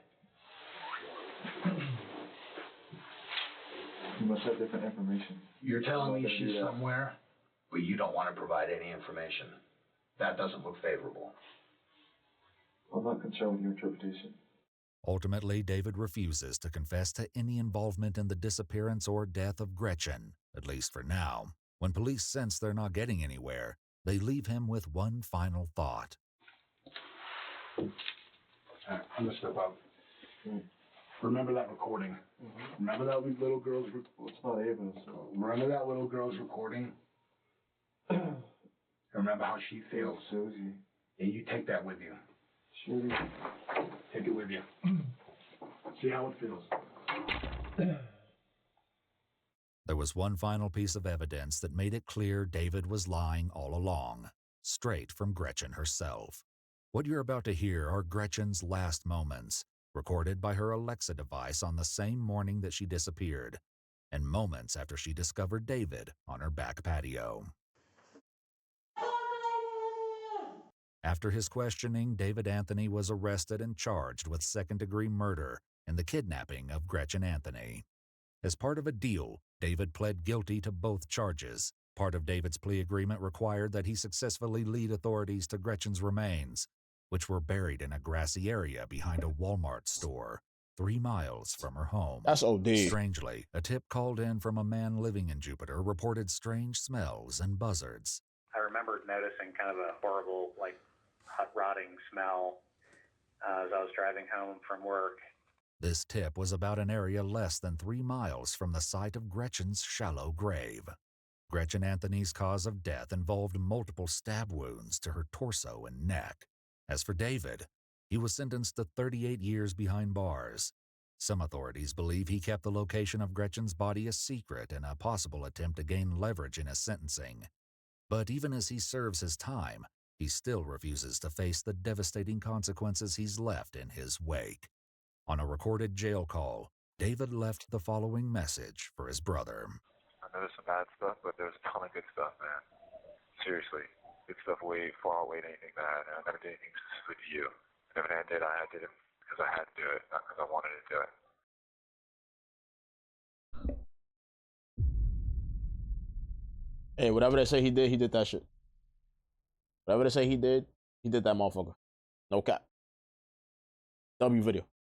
You must have different information. You're telling me she's somewhere, but you don't want to provide any information. That doesn't look favorable. I'm not concerned with your interpretation. Ultimately, David refuses to confess to any involvement in the disappearance or death of Gretchen, at least for now. When police sense they're not getting anywhere, they leave him with one final thought. I'm gonna step up. Remember that recording? Remember that little girl's It's not Ava. So. Remember that little girl's recording? Remember how she feels? Susie. And you take that with you. Sure. Take it with you. See how it feels. There was one final piece of evidence that made it clear David was lying all along, straight from Gretchen herself. What you're about to hear are Gretchen's last moments, recorded by her Alexa device on the same morning that she disappeared, and moments after she discovered David on her back patio. After his questioning, David Anthony was arrested and charged with second-degree murder and the kidnapping of Gretchen Anthony. As part of a deal, David pled guilty to both charges. Part of David's plea agreement required that he successfully lead authorities to Gretchen's remains, which were buried in a grassy area behind a Walmart store, 3 miles from her home. That's OD. Strangely, a tip called in from a man living in Jupiter reported strange smells and buzzards. I remember noticing kind of a horrible, hot rotting smell as I was driving home from work. This tip was about an area less than 3 miles from the site of Gretchen's shallow grave. Gretchen Anthony's cause of death involved multiple stab wounds to her torso and neck. As for David, he was sentenced to 38 years behind bars. Some authorities believe he kept the location of Gretchen's body a secret in a possible attempt to gain leverage in his sentencing. But even as he serves his time, he still refuses to face the devastating consequences he's left in his wake. On a recorded jail call, David left the following message for his brother. I know there's some bad stuff, but there's a ton of good stuff, man. Seriously. Good stuff way far outweighed anything bad. And I never did anything specifically to you. If I did, I did it because I had to do it, not because I wanted to do it. Hey, whatever they say he did that shit. Whatever they say he did that motherfucker. No cap. W video.